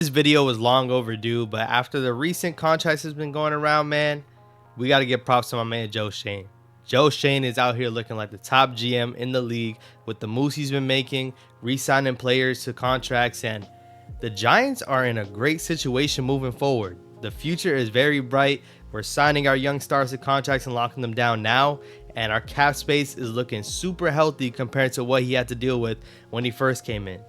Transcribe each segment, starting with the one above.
This video was long overdue, but after the recent contracts has been going around, man, we got to give props to my man Joe Schoen. Joe Schoen is out here looking like the top GM in the league with the moves he's been making, re-signing players to contracts, and the Giants are in a great situation moving forward. The future is very bright. We're signing our young stars to contracts and locking them down now, and our cap space is looking super healthy compared to what he had to deal with when he first came in.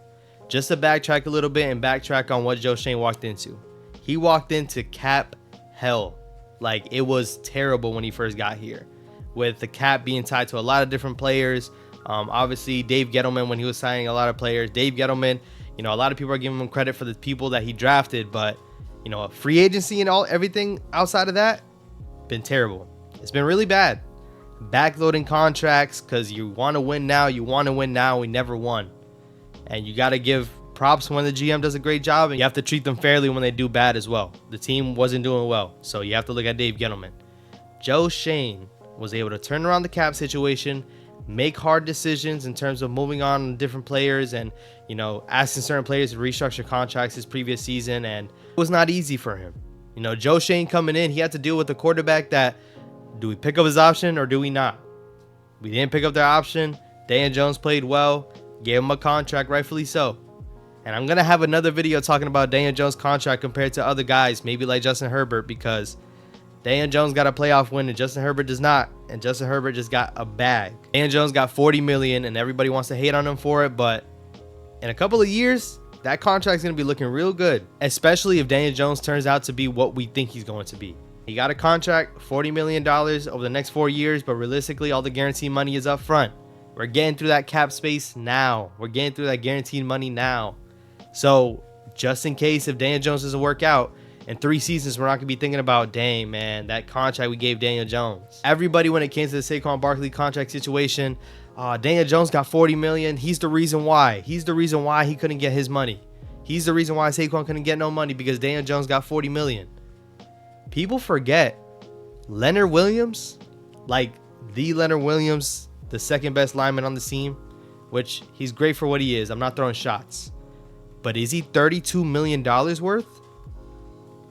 Just to backtrack a little bit and backtrack on what Joe Schoen walked into. He walked into cap hell. Like, it was terrible when he first got here, with the cap being tied to a lot of different players. Obviously, Dave Gettleman, when he was signing a lot of players. Dave Gettleman, a lot of people are giving him credit for the people that he drafted, but, free agency and everything outside of that, been terrible. It's been really bad. Backloading contracts because you want to win now. We never won. And you got to give props when the GM does a great job, and you have to treat them fairly when they do bad as well. The team wasn't doing well, so you have to look at Dave Gettleman. Joe Schoen was able to turn around the cap situation, make hard decisions in terms of moving on different players and, asking certain players to restructure contracts his previous season, and it was not easy for him. Joe Schoen coming in, he had to deal with a quarterback that, do we pick up his option or do we not? We didn't pick up their option. Daniel Jones played well. Gave him a contract, rightfully so. And I'm going to have another video talking about Daniel Jones' contract compared to other guys, maybe like Justin Herbert, because Daniel Jones got a playoff win and Justin Herbert does not. And Justin Herbert just got a bag. Daniel Jones got $40 million and everybody wants to hate on him for it, but in a couple of years, that contract's going to be looking real good, especially if Daniel Jones turns out to be what we think he's going to be. He got a contract, $40 million over the next 4 years, but realistically, all the guaranteed money is up front. We're getting through that cap space now. We're getting through that guaranteed money now. So just in case if Daniel Jones doesn't work out in 3 seasons, we're not going to be thinking about, dang, man, that contract we gave Daniel Jones. Everybody, when it came to the Saquon Barkley contract situation, Daniel Jones got $40 million. He's the reason why. He's the reason why he couldn't get his money. He's the reason why Saquon couldn't get no money, because Daniel Jones got $40 million. People forget Leonard Williams, like the Leonard Williams, the second best lineman on the team, which he's great for what he is. I'm not throwing shots. But is he $32 million worth?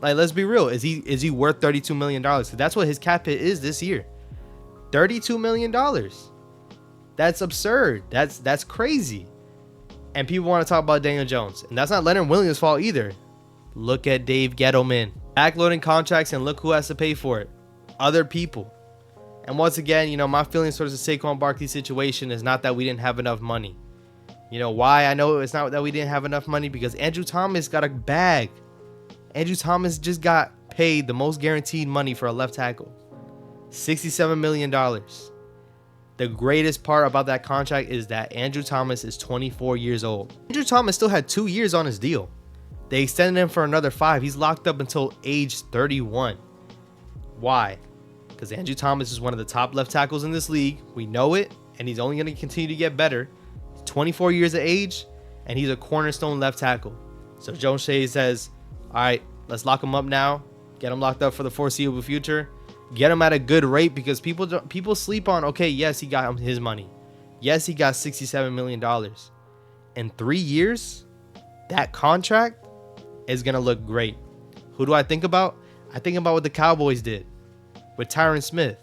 Like, let's be real. Is he worth $32 million? That's what his cap hit is this year. $32 million. That's absurd. That's crazy. And people want to talk about Daniel Jones. And that's not Leonard Williams' fault either. Look at Dave Gettleman. Backloading contracts, and look who has to pay for it. Other people. And once again, my feelings towards the Saquon Barkley situation is not that we didn't have enough money. Why I know it's not that we didn't have enough money? Because Andrew Thomas got a bag. Andrew Thomas just got paid the most guaranteed money for a left tackle. $67 million. The greatest part about that contract is that Andrew Thomas is 24 years old. Andrew Thomas still had 2 years on his deal. They extended him for another 5. He's locked up until age 31. Why? Because Andrew Thomas is one of the top left tackles in this league. We know it, and he's only going to continue to get better. He's 24 years of age, and he's a cornerstone left tackle. So Joe Schoen says, all right, let's lock him up now. Get him locked up for the foreseeable future. Get him at a good rate, because people sleep on, okay, yes, he got his money. Yes, he got $67 million. In 3 years, that contract is going to look great. Who do I think about? I think about what the Cowboys did with Tyron Smith.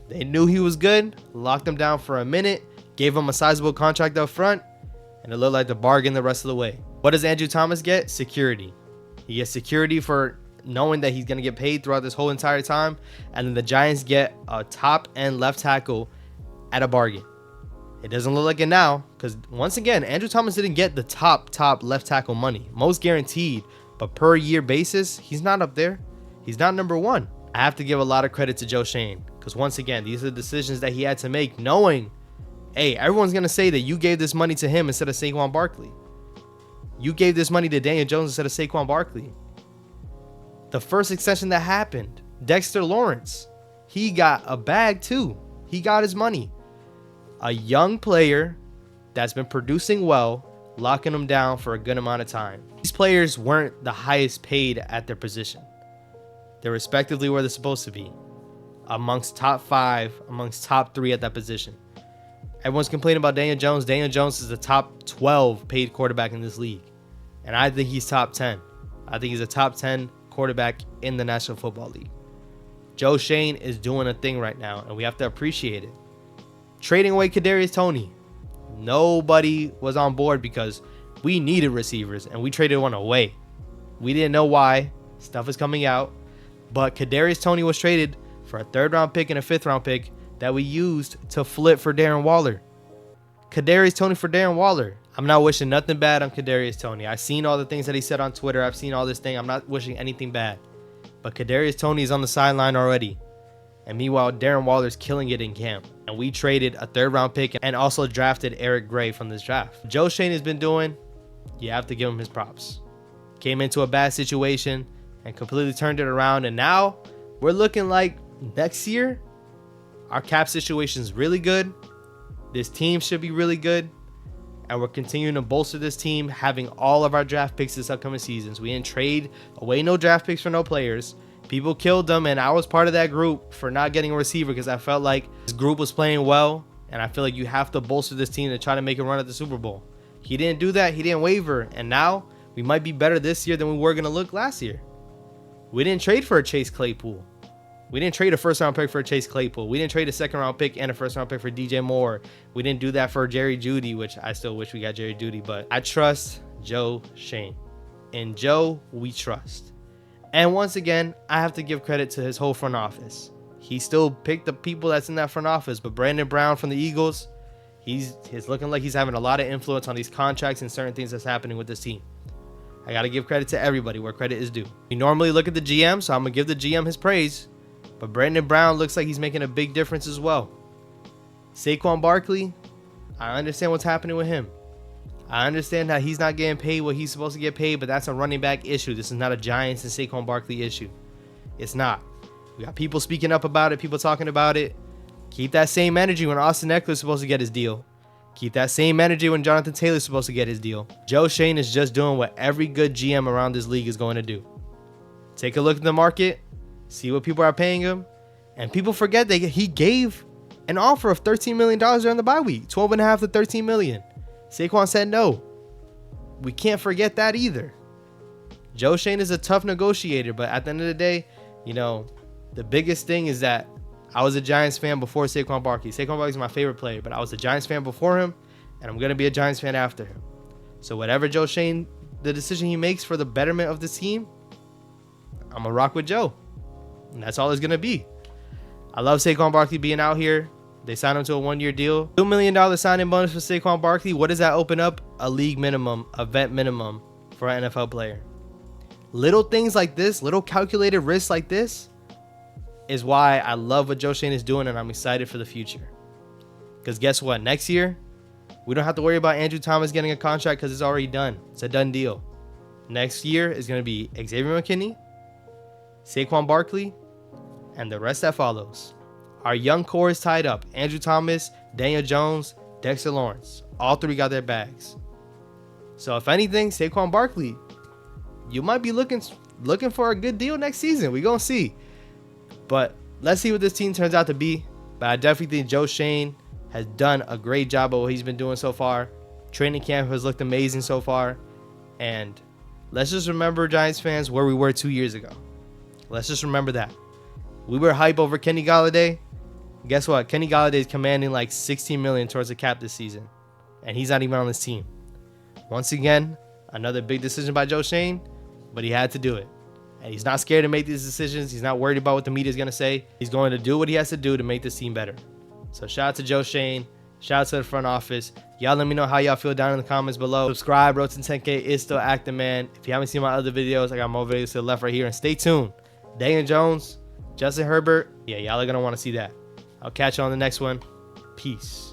They knew he was good, locked him down for a minute, gave him a sizable contract up front, and it looked like the bargain the rest of the way. What does Andrew Thomas get? Security. He gets security for knowing that he's going to get paid throughout this whole entire time, and then the Giants get a top-end left tackle at a bargain. It doesn't look like it now, because once again, Andrew Thomas didn't get the top left tackle money. Most guaranteed, but per year basis, he's not up there. He's not number one. I have to give a lot of credit to Joe Schoen, because once again, these are the decisions that he had to make, knowing, hey, everyone's going to say that you gave this money to him instead of Saquon Barkley. You gave this money to Daniel Jones instead of Saquon Barkley. The first extension that happened, Dexter Lawrence, he got a bag too. He got his money. A young player that's been producing well, locking him down for a good amount of time. These players weren't the highest paid at their position. They're respectively where they're supposed to be, amongst top 5, amongst top 3 at that position. Everyone's complaining about Daniel Jones. Daniel Jones is the top 12 paid quarterback in this league. And I think he's top 10. I think he's a top 10 quarterback in the National Football League. Joe Schoen is doing a thing right now, and we have to appreciate it. Trading away Kadarius Tony. Nobody was on board because we needed receivers, and we traded one away. We didn't know why. Stuff is coming out. But Kadarius Tony was traded for a 3rd round pick and a 5th round pick that we used to flip for Darren Waller. Kadarius Tony for Darren Waller. I'm not wishing nothing bad on Kadarius Tony. I've seen all the things that he said on Twitter. I've seen all this thing. I'm not wishing anything bad. But Kadarius Tony is on the sideline already. And meanwhile, Darren Waller's killing it in camp. And we traded a 3rd round pick and also drafted Eric Gray from this draft. Joe Schoen has been doing, you have to give him his props. Came into a bad situation and completely turned it around. And now we're looking like next year, our cap situation is really good. This team should be really good. And we're continuing to bolster this team, having all of our draft picks this upcoming seasons. We didn't trade away no draft picks for no players. People killed them, and I was part of that group for not getting a receiver because I felt like this group was playing well, and I feel like you have to bolster this team to try to make a run at the Super Bowl. He didn't do that. He didn't waver, and now we might be better this year than we were going to look last year. We didn't trade for a Chase Claypool. We didn't trade a 1st round pick for a Chase Claypool. We didn't trade a 2nd round pick and a 1st round pick for DJ Moore. We didn't do that for Jerry Jeudy, which I still wish we got Jerry Jeudy, but I trust Joe Schoen. In Joe, we trust. And once again, I have to give credit to his whole front office. He still picked the people that's in that front office, but Brandon Brown from the Eagles, he's looking like he's having a lot of influence on these contracts and certain things that's happening with this team. I got to give credit to everybody where credit is due. We normally look at the GM, so I'm going to give the GM his praise. But Brandon Brown looks like he's making a big difference as well. Saquon Barkley, I understand what's happening with him. I understand that he's not getting paid what he's supposed to get paid, but that's a running back issue. This is not a Giants and Saquon Barkley issue. It's not. We got people speaking up about it, people talking about it. Keep that same energy when Austin Eckler is supposed to get his deal. Keep that same energy when Jonathan Taylor is supposed to get his deal. Joe Schoen is just doing what every good GM around this league is going to do. Take a look at the market. See what people are paying him. And people forget that he gave an offer of $13 million during the bye week. 12.5 to $13 million. Saquon said no. We can't forget that either. Joe Schoen is a tough negotiator, but at the end of the day, you know, the biggest thing is that I was a Giants fan before Saquon Barkley. Saquon Barkley is my favorite player, but I was a Giants fan before him, and I'm going to be a Giants fan after him. So whatever Joe Schoen, the decision he makes for the betterment of the team, I'm going to rock with Joe. And that's all it's going to be. I love Saquon Barkley being out here. They signed him to a 1-year deal. $2 million signing bonus for Saquon Barkley. What does that open up? A league minimum, a vet minimum for an NFL player. Little things like this, little calculated risks like this is why I love what Joe Schoen is doing, and I'm excited for the future. Because guess what? Next year, we don't have to worry about Andrew Thomas getting a contract because it's already done. It's a done deal. Next year is going to be Xavier McKinney, Saquon Barkley, and the rest that follows. Our young core is tied up. Andrew Thomas, Daniel Jones, Dexter Lawrence. All three got their bags. So if anything, Saquon Barkley, you might be looking for a good deal next season. We're going to see. But let's see what this team turns out to be. But I definitely think Joe Schoen has done a great job of what he's been doing so far. Training camp has looked amazing so far. And let's just remember, Giants fans, where we were 2 years ago. Let's just remember that. We were hype over Kenny Golladay. Guess what? Kenny Golladay is commanding like $16 million towards the cap this season. And he's not even on this team. Once again, another big decision by Joe Schoen, but he had to do it. And he's not scared to make these decisions. He's not worried about what the media is going to say. He's going to do what he has to do to make this team better. So shout out to Joe Schoen. Shout out to the front office. Y'all let me know how y'all feel down in the comments below. Subscribe. Road to 10K is still active, man. If you haven't seen my other videos, I got more videos to the left right here. And stay tuned. Daniel Jones, Justin Herbert. Yeah, y'all are going to want to see that. I'll catch you on the next one. Peace.